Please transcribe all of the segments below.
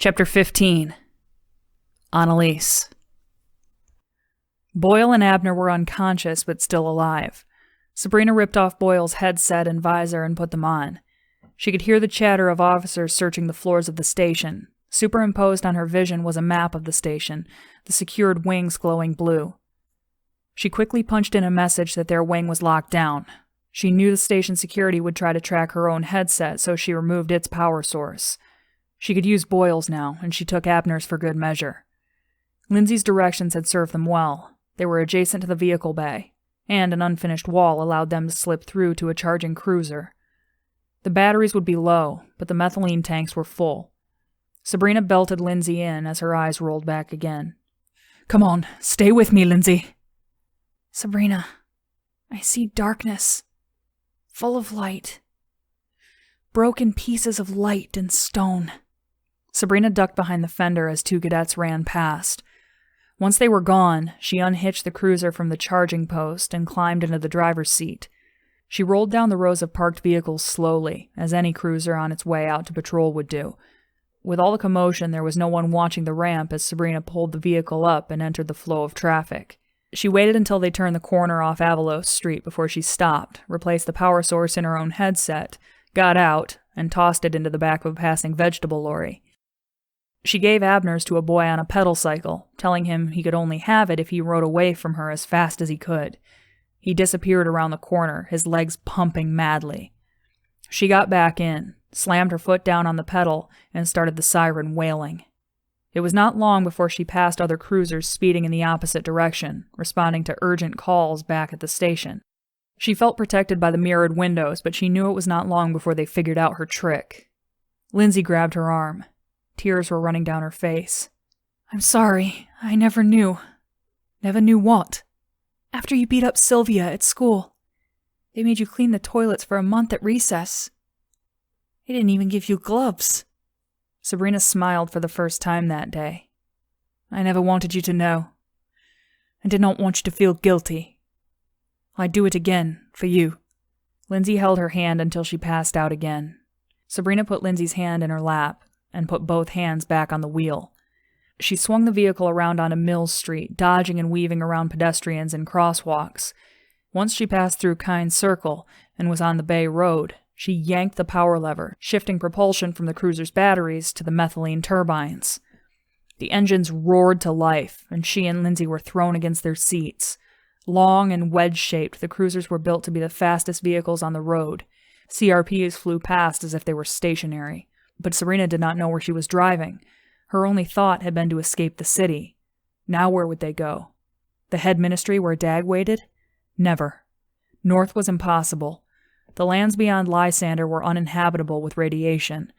Chapter 15. Annalise. Boyle and Abner were unconscious but still alive. Sabrina ripped off Boyle's headset and visor and put them on. She could hear the chatter of officers searching the floors of the station. Superimposed on her vision was a map of the station, the secured wings glowing blue. She quickly punched in a message that their wing was locked down. She knew the station security would try to track her own headset, so she removed its power source. She could use Boyle's now, and she took Abner's for good measure. Lindsey's directions had served them well. They were adjacent to the vehicle bay, and an unfinished wall allowed them to slip through to a charging cruiser. The batteries would be low, but the methylene tanks were full. Sabrina belted Lindsey in as her eyes rolled back again. "Come on, stay with me, Lindsey." "Sabrina, I see darkness, full of light. Broken pieces of light and stone." Sabrina ducked behind the fender as two cadets ran past. Once they were gone, she unhitched the cruiser from the charging post and climbed into the driver's seat. She rolled down the rows of parked vehicles slowly, as any cruiser on its way out to patrol would do. With all the commotion, there was no one watching the ramp as Sabrina pulled the vehicle up and entered the flow of traffic. She waited until they turned the corner off Avalos Street before she stopped, replaced the power source in her own headset, got out, and tossed it into the back of a passing vegetable lorry. She gave Abner's to a boy on a pedal cycle, telling him he could only have it if he rode away from her as fast as he could. He disappeared around the corner, his legs pumping madly. She got back in, slammed her foot down on the pedal, and started the siren wailing. It was not long before she passed other cruisers speeding in the opposite direction, responding to urgent calls back at the station. She felt protected by the mirrored windows, but she knew it was not long before they figured out her trick. Lindsey grabbed her arm. Tears were running down her face. "I'm sorry. I never knew." "Never knew what?" "After you beat up Sylvia at school. They made you clean the toilets for a month at recess. They didn't even give you gloves." Sabrina smiled for the first time that day. "I never wanted you to know. I did not want you to feel guilty. I'd do it again, for you." Lindsey held her hand until she passed out again. Sabrina put Lindsey's hand in her lap and put both hands back on the wheel. She swung the vehicle around onto Mills Street, dodging and weaving around pedestrians and crosswalks. Once she passed through Kynes Circle and was on the Bay Road, she yanked the power lever, shifting propulsion from the cruiser's batteries to the methylene turbines. The engines roared to life, and she and Lindsey were thrown against their seats. Long and wedge-shaped, the cruisers were built to be the fastest vehicles on the road. CRPs flew past as if they were stationary. But Sabrina did not know where she was driving. Her only thought had been to escape the city. Now where would they go? The head ministry where Dag waited? Never. North was impossible. The lands beyond Lysander were uninhabitable with radiation.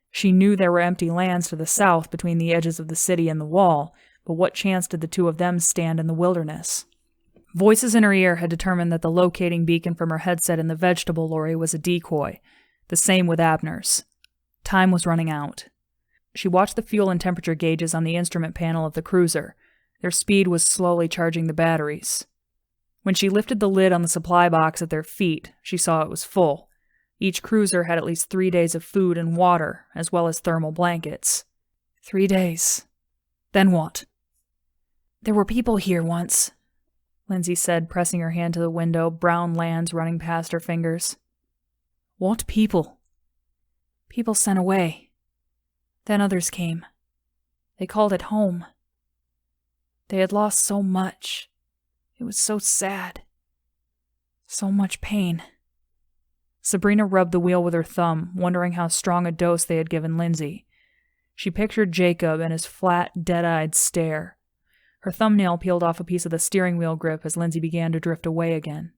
She knew there were empty lands to the south between the edges of the city and the wall, but what chance did the two of them stand in the wilderness? Voices in her ear had determined that the locating beacon from her headset in the vegetable lorry was a decoy. The same with Abner's. Time was running out. She watched the fuel and temperature gauges on the instrument panel of the cruiser. Their speed was slowly charging the batteries. When she lifted the lid on the supply box at their feet, she saw it was full. Each cruiser had at least 3 days of food and water, as well as thermal blankets. 3 days. Then what? "There were people here once," Lindsey said, pressing her hand to the window, brown lands running past her fingers. "What people?" "People sent away. Then others came. They called it home. They had lost so much. It was so sad. So much pain." Sabrina rubbed the wheel with her thumb, wondering how strong a dose they had given Lindsey. She pictured Jacob and his flat, dead-eyed stare. Her thumbnail peeled off a piece of the steering wheel grip as Lindsey began to drift away again.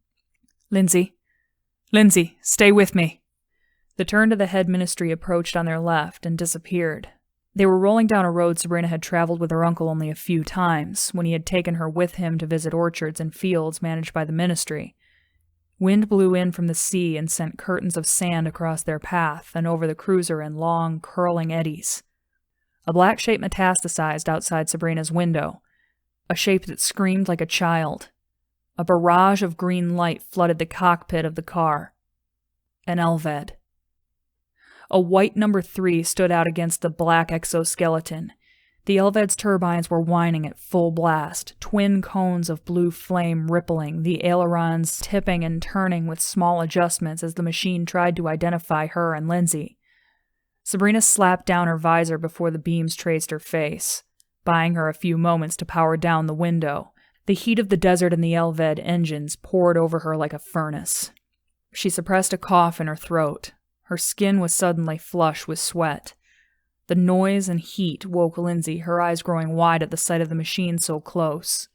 "Lindsey! Lindsey, stay with me!" The turn to the head ministry approached on their left and disappeared. They were rolling down a road Sabrina had traveled with her uncle only a few times, when he had taken her with him to visit orchards and fields managed by the ministry. Wind blew in from the sea and sent curtains of sand across their path and over the cruiser in long, curling eddies. A black shape metastasized outside Sabrina's window, a shape that screamed like a child. A barrage of green light flooded the cockpit of the car. An Elved. A white number 3 stood out against the black exoskeleton. The Elved's turbines were whining at full blast, twin cones of blue flame rippling, the ailerons tipping and turning with small adjustments as the machine tried to identify her and Lindsey. Sabrina slapped down her visor before the beams traced her face, buying her a few moments to power down the window. The heat of the desert and the Elved engines poured over her like a furnace. She suppressed a cough in her throat. Her skin was suddenly flush with sweat. The noise and heat woke Lindsey, her eyes growing wide at the sight of the machine so close.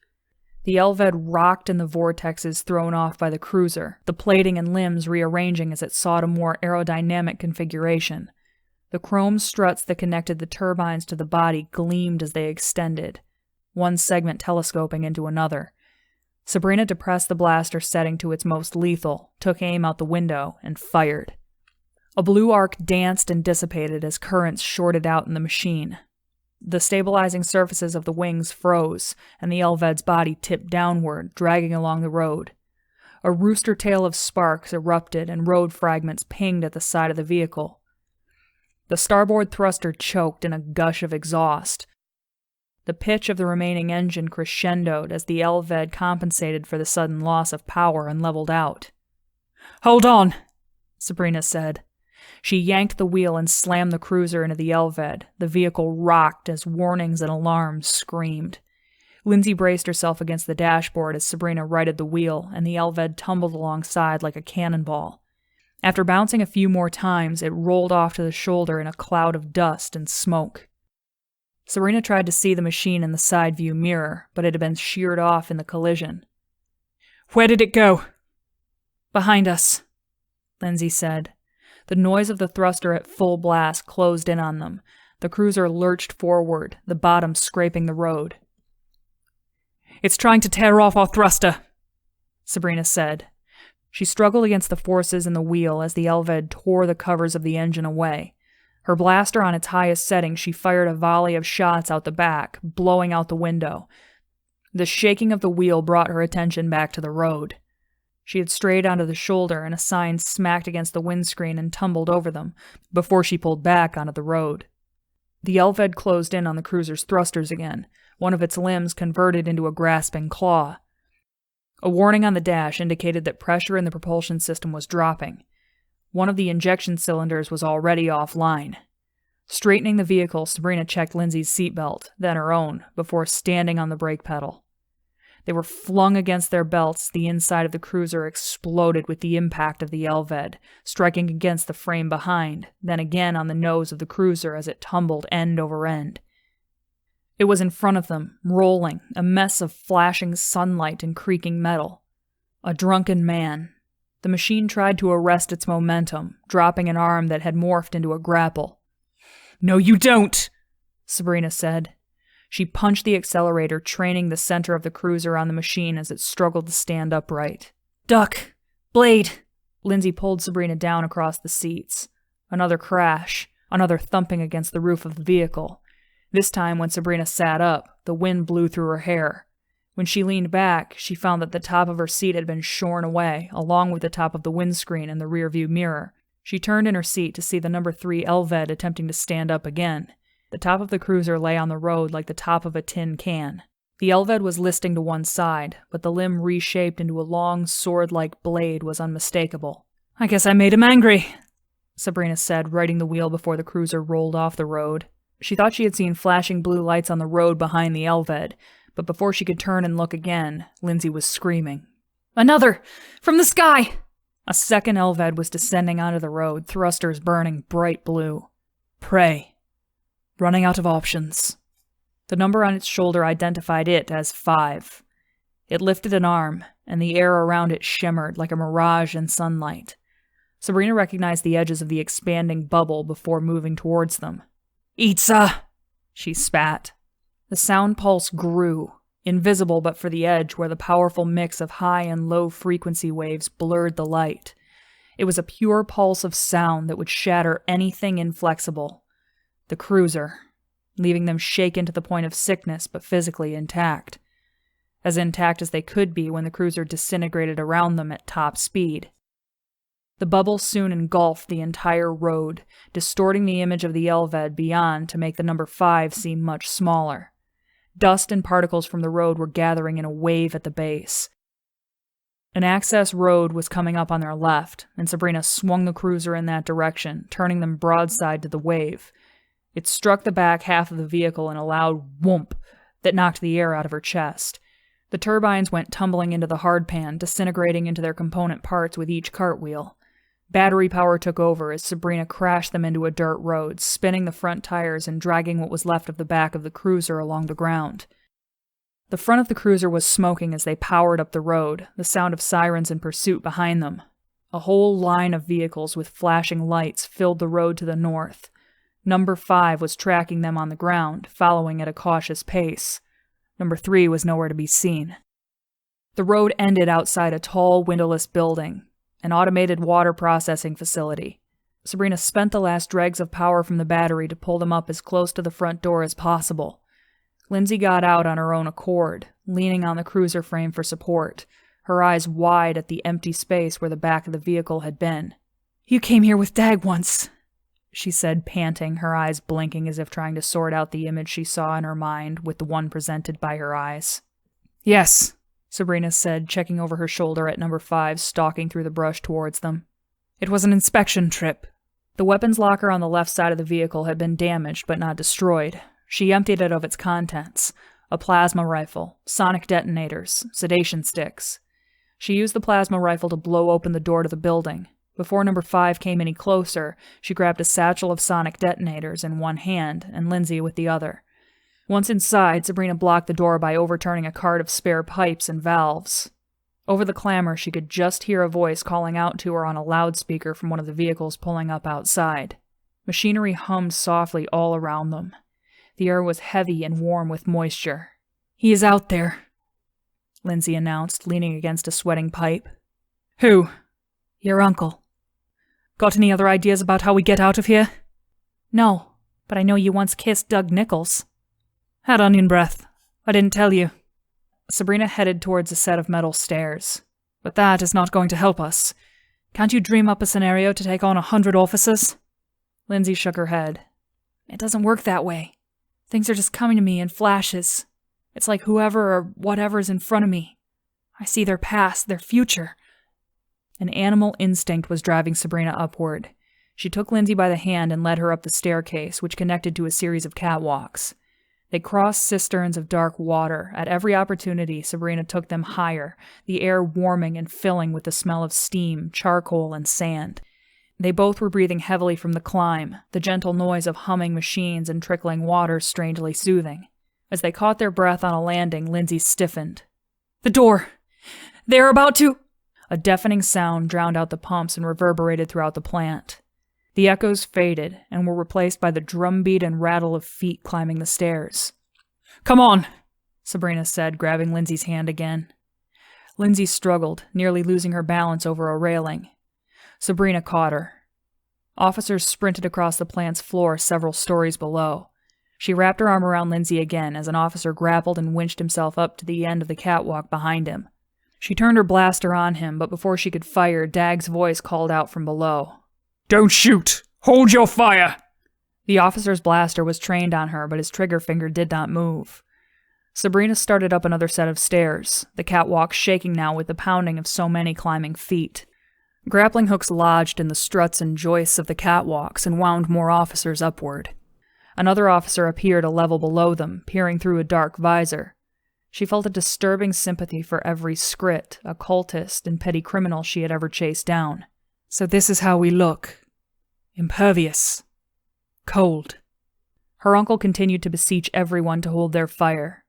The Elved rocked in the vortexes thrown off by the cruiser, the plating and limbs rearranging as it sought a more aerodynamic configuration. The chrome struts that connected the turbines to the body gleamed as they extended, one segment telescoping into another. Sabrina depressed the blaster setting to its most lethal, took aim out the window, and fired. A blue arc danced and dissipated as currents shorted out in the machine. The stabilizing surfaces of the wings froze, and the Elved's body tipped downward, dragging along the road. A rooster tail of sparks erupted and road fragments pinged at the side of the vehicle. The starboard thruster choked in a gush of exhaust. The pitch of the remaining engine crescendoed as the Elved compensated for the sudden loss of power and leveled out. "Hold on," Sabrina said. She yanked the wheel and slammed the cruiser into the Elved. The vehicle rocked as warnings and alarms screamed. Lindsey braced herself against the dashboard as Sabrina righted the wheel, and the Elved tumbled alongside like a cannonball. After bouncing a few more times, it rolled off to the shoulder in a cloud of dust and smoke. Sabrina tried to see the machine in the side view mirror, but it had been sheared off in the collision. "Where did it go?" "Behind us," Lindsey said. The noise of the thruster at full blast closed in on them. The cruiser lurched forward, the bottom scraping the road. "It's trying to tear off our thruster," Sabrina said. She struggled against the forces in the wheel as the Elved tore the covers of the engine away. Her blaster on its highest setting, she fired a volley of shots out the back, blowing out the window. The shaking of the wheel brought her attention back to the road. She had strayed onto the shoulder, and a sign smacked against the windscreen and tumbled over them, before she pulled back onto the road. The Elved closed in on the cruiser's thrusters again, one of its limbs converted into a grasping claw. A warning on the dash indicated that pressure in the propulsion system was dropping. One of the injection cylinders was already offline. Straightening the vehicle, Sabrina checked Lindsey's seatbelt, then her own, before standing on the brake pedal. They were flung against their belts. The inside of the cruiser exploded with the impact of the Elved, striking against the frame behind, then again on the nose of the cruiser as it tumbled end over end. It was in front of them, rolling, a mess of flashing sunlight and creaking metal. A drunken man. The machine tried to arrest its momentum, dropping an arm that had morphed into a grapple. "No, you don't," Sabrina said. She punched the accelerator, training the center of the cruiser on the machine as it struggled to stand upright. "Duck! Blade!" Lindsey pulled Sabrina down across the seats. Another crash, another thumping against the roof of the vehicle. This time, when Sabrina sat up, the wind blew through her hair. When she leaned back, she found that the top of her seat had been shorn away, along with the top of the windscreen and the rearview mirror. She turned in her seat to see the number 3 Elved attempting to stand up again. The top of the cruiser lay on the road like the top of a tin can. The Elved was listing to one side, but the limb reshaped into a long, sword-like blade was unmistakable. "I guess I made him angry," Sabrina said, righting the wheel before the cruiser rolled off the road. She thought she had seen flashing blue lights on the road behind the Elved, but before she could turn and look again, Lindsey was screaming. "Another! From the sky!" A second Elved was descending onto the road, thrusters burning bright blue. Prey. Running out of options. The number on its shoulder identified it as 5. It lifted an arm, and the air around it shimmered like a mirage in sunlight. Sabrina recognized the edges of the expanding bubble before moving towards them. "Itza!" she spat. The sound pulse grew, invisible but for the edge where the powerful mix of high and low frequency waves blurred the light. It was a pure pulse of sound that would shatter anything inflexible. The cruiser, leaving them shaken to the point of sickness but physically intact. As intact as they could be when the cruiser disintegrated around them at top speed. The bubble soon engulfed the entire road, distorting the image of the Elved beyond to make the number 5 seem much smaller. Dust and particles from the road were gathering in a wave at the base. An access road was coming up on their left, and Sabrina swung the cruiser in that direction, turning them broadside to the wave. It struck the back half of the vehicle in a loud whoomp that knocked the air out of her chest. The turbines went tumbling into the hardpan, disintegrating into their component parts with each cartwheel. Battery power took over as Sabrina crashed them into a dirt road, spinning the front tires and dragging what was left of the back of the cruiser along the ground. The front of the cruiser was smoking as they powered up the road, the sound of sirens in pursuit behind them. A whole line of vehicles with flashing lights filled the road to the north. Number 5 was tracking them on the ground, following at a cautious pace. Number 3 was nowhere to be seen. The road ended outside a tall, windowless building, an automated water processing facility. Sabrina spent the last dregs of power from the battery to pull them up as close to the front door as possible. Lindsey got out on her own accord, leaning on the cruiser frame for support, her eyes wide at the empty space where the back of the vehicle had been. "You came here with Dag once," she said, panting, her eyes blinking as if trying to sort out the image she saw in her mind with the one presented by her eyes. "Yes," Sabrina said, checking over her shoulder at number 5 stalking through the brush towards them. "It was an inspection trip." The weapons locker on the left side of the vehicle had been damaged but not destroyed. She emptied it of its contents: a plasma rifle, sonic detonators, sedation sticks. She used the plasma rifle to blow open the door to the building. Before number 5 came any closer, she grabbed a satchel of sonic detonators in one hand and Lindsey with the other. Once inside, Sabrina blocked the door by overturning a cart of spare pipes and valves. Over the clamor, she could just hear a voice calling out to her on a loudspeaker from one of the vehicles pulling up outside. Machinery hummed softly all around them. The air was heavy and warm with moisture. "He is out there," Lindsey announced, leaning against a sweating pipe. "Who?" "Your uncle." "Got any other ideas about how we get out of here?" "No, but I know you once kissed Doug Nichols." "Had onion breath. I didn't tell you." Sabrina headed towards a set of metal stairs. "But that is not going to help us. Can't you dream up a scenario to take on 100 officers?" Lindsey shook her head. "It doesn't work that way. Things are just coming to me in flashes. It's like whoever or whatever's in front of me. I see their past, their future." An animal instinct was driving Sabrina upward. She took Lindsey by the hand and led her up the staircase, which connected to a series of catwalks. They crossed cisterns of dark water. At every opportunity, Sabrina took them higher, the air warming and filling with the smell of steam, charcoal, and sand. They both were breathing heavily from the climb, the gentle noise of humming machines and trickling water strangely soothing. As they caught their breath on a landing, Lindsey stiffened. "The door! They're about to—" A deafening sound drowned out the pumps and reverberated throughout the plant. The echoes faded and were replaced by the drumbeat and rattle of feet climbing the stairs. "Come on," Sabrina said, grabbing Lindsey's hand again. Lindsey struggled, nearly losing her balance over a railing. Sabrina caught her. Officers sprinted across the plant's floor several stories below. She wrapped her arm around Lindsey again as an officer grappled and winched himself up to the end of the catwalk behind him. She turned her blaster on him, but before she could fire, Dag's voice called out from below. "Don't shoot! Hold your fire!" The officer's blaster was trained on her, but his trigger finger did not move. Sabrina started up another set of stairs, the catwalk shaking now with the pounding of so many climbing feet. Grappling hooks lodged in the struts and joists of the catwalks and wound more officers upward. Another officer appeared a level below them, peering through a dark visor. She felt a disturbing sympathy for every scrit, occultist, and petty criminal she had ever chased down. "So this is how we look. Impervious. Cold." Her uncle continued to beseech everyone to hold their fire.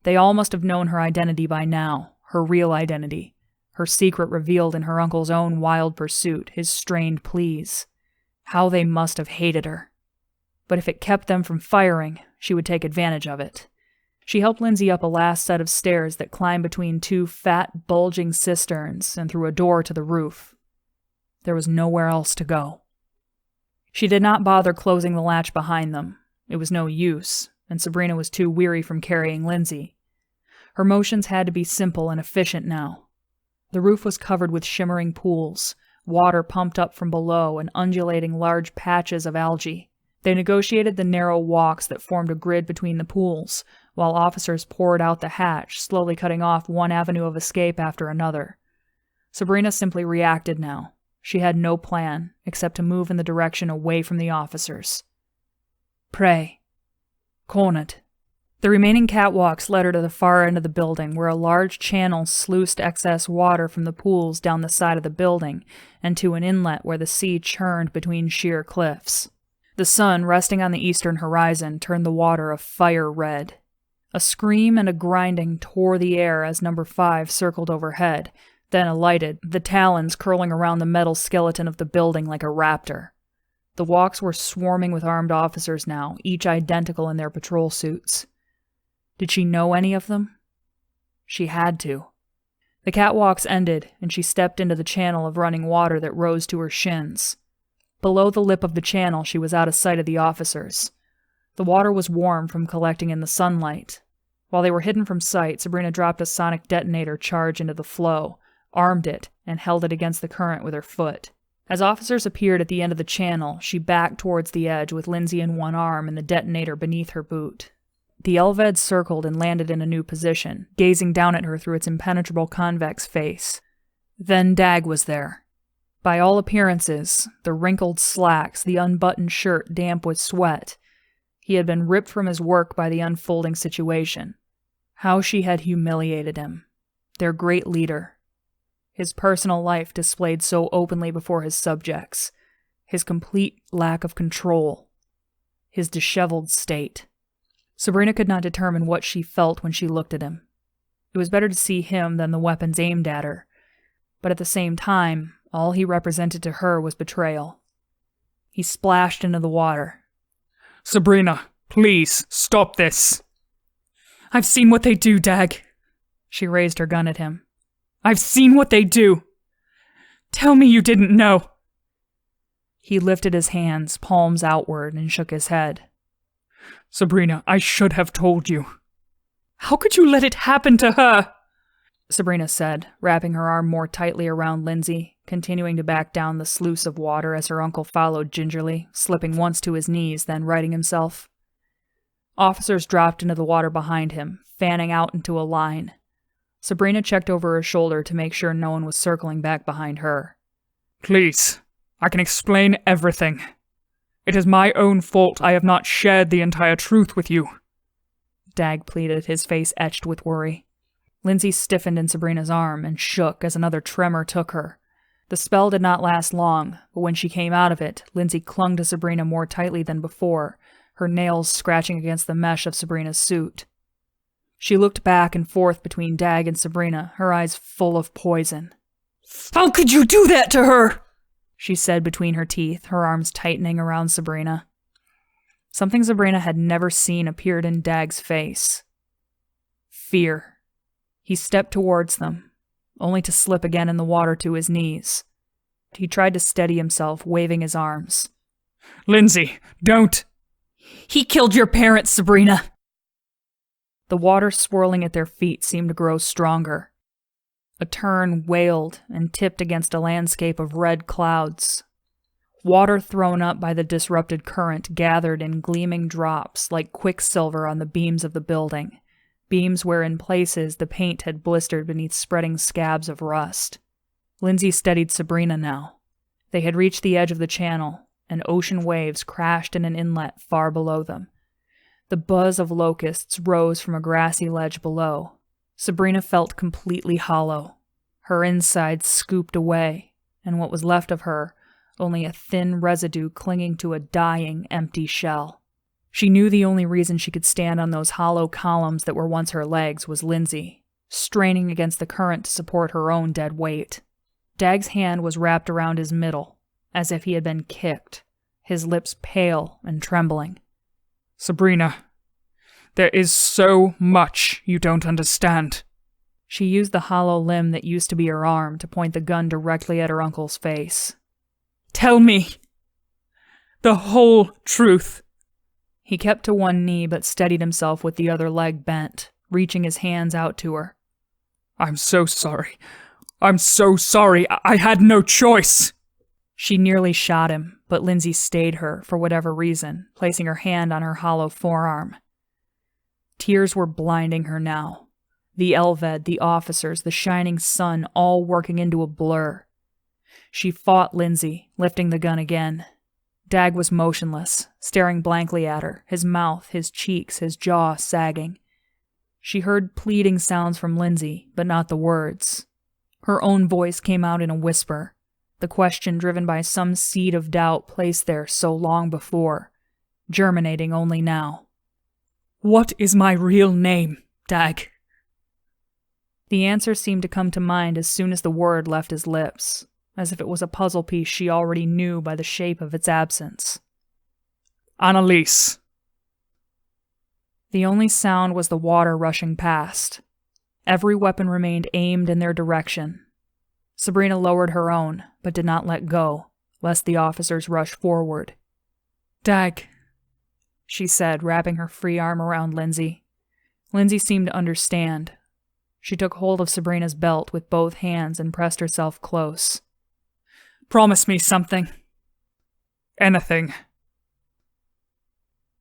They all must have known her identity by now, her real identity, her secret revealed in her uncle's own wild pursuit, his strained pleas. How they must have hated her. But if it kept them from firing, she would take advantage of it. She helped Lindsey up a last set of stairs that climbed between two fat, bulging cisterns and through a door to the roof. There was nowhere else to go. She did not bother closing the latch behind them. It was no use, and Sabrina was too weary from carrying Lindsey. Her motions had to be simple and efficient now. The roof was covered with shimmering pools, water pumped up from below and undulating large patches of algae. They negotiated the narrow walks that formed a grid between the pools, while officers poured out the hatch, slowly cutting off one avenue of escape after another. Sabrina simply reacted now. She had no plan, except to move in the direction away from the officers. Pray. Cornered. The remaining catwalks led her to the far end of the building, where a large channel sluiced excess water from the pools down the side of the building and to an inlet where the sea churned between sheer cliffs. The sun, resting on the eastern horizon, turned the water a fire red. A scream and a grinding tore the air as number 5 circled overhead, then alighted, the talons curling around the metal skeleton of the building like a raptor. The walks were swarming with armed officers now, each identical in their patrol suits. Did she know any of them? She had to. The catwalks ended, and she stepped into the channel of running water that rose to her shins. Below the lip of the channel, she was out of sight of the officers. The water was warm from collecting in the sunlight. While they were hidden from sight, Sabrina dropped a sonic detonator charge into the flow, armed it, and held it against the current with her foot. As officers appeared at the end of the channel, she backed towards the edge with Lindsey in one arm and the detonator beneath her boot. The Elved circled and landed in a new position, gazing down at her through its impenetrable convex face. Then Dag was there. By all appearances, the wrinkled slacks, the unbuttoned shirt damp with sweat, he had been ripped from his work by the unfolding situation. How she had humiliated him. Their great leader. His personal life displayed so openly before his subjects. His complete lack of control. His disheveled state. Sabrina could not determine what she felt when she looked at him. It was better to see him than the weapons aimed at her. But at the same time, all he represented to her was betrayal. He splashed into the water. Sabrina, please, stop this. I've seen what they do, Dag. She raised her gun at him. I've seen what they do. Tell me you didn't know. He lifted his hands, palms outward, and shook his head. Sabrina, I should have told you. How could you let it happen to her? Sabrina said, wrapping her arm more tightly around Lindsey, continuing to back down the sluice of water as her uncle followed gingerly, slipping once to his knees, then righting himself. Officers dropped into the water behind him, fanning out into a line. Sabrina checked over her shoulder to make sure no one was circling back behind her. Please, I can explain everything. It is my own fault I have not shared the entire truth with you. Dag pleaded, his face etched with worry. Lindsey stiffened in Sabrina's arm and shook as another tremor took her. The spell did not last long, but when she came out of it, Lindsey clung to Sabrina more tightly than before, her nails scratching against the mesh of Sabrina's suit. She looked back and forth between Dag and Sabrina, her eyes full of poison. How could you do that to her? She said between her teeth, her arms tightening around Sabrina. Something Sabrina had never seen appeared in Dag's face. Fear. He stepped towards them, only to slip again in the water to his knees. He tried to steady himself, waving his arms. Lindsey, don't! He killed your parents, Sabrina! The water swirling at their feet seemed to grow stronger. A tern wailed and tipped against a landscape of red clouds. Water thrown up by the disrupted current gathered in gleaming drops like quicksilver on the beams of the building, beams where in places the paint had blistered beneath spreading scabs of rust. Lindsey steadied Sabrina now. They had reached the edge of the channel, and ocean waves crashed in an inlet far below them. The buzz of locusts rose from a grassy ledge below. Sabrina felt completely hollow, her insides scooped away, and what was left of her, only a thin residue clinging to a dying, empty shell. She knew the only reason she could stand on those hollow columns that were once her legs was Lindsey, straining against the current to support her own dead weight. Dag's hand was wrapped around his middle, as if he had been kicked, his lips pale and trembling. Sabrina, there is so much you don't understand. She used the hollow limb that used to be her arm to point the gun directly at her uncle's face. Tell me the whole truth. He kept to one knee but steadied himself with the other leg bent, reaching his hands out to her. I'm so sorry. I'm so sorry. I had no choice. She nearly shot him, but Lindsey stayed her for whatever reason, placing her hand on her hollow forearm. Tears were blinding her now. The Elved, the officers, the shining sun, all working into a blur. She fought Lindsey, lifting the gun again. Dag was motionless, staring blankly at her, his mouth, his cheeks, his jaw sagging. She heard pleading sounds from Lindsey, but not the words. Her own voice came out in a whisper, the question driven by some seed of doubt placed there so long before, germinating only now. What is my real name, Dag? The answer seemed to come to mind as soon as the word left his lips, as if it was a puzzle piece she already knew by the shape of its absence. Annalise. The only sound was the water rushing past. Every weapon remained aimed in their direction. Sabrina lowered her own, but did not let go, lest the officers rush forward. Dag, she said, wrapping her free arm around Lindsey. Lindsey seemed to understand. She took hold of Sabrina's belt with both hands and pressed herself close. Promise me something. Anything.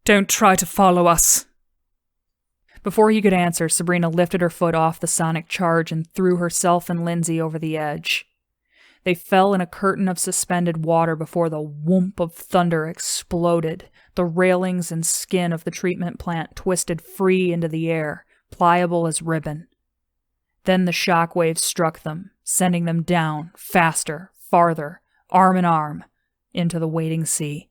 Don't try to follow us. Before he could answer, Sabrina lifted her foot off the sonic charge and threw herself and Lindsey over the edge. They fell in a curtain of suspended water before the whoomp of thunder exploded. The railings and skin of the treatment plant twisted free into the air, pliable as ribbon. Then the shock waves struck them, sending them down, faster, farther, arm in arm, into the waiting sea.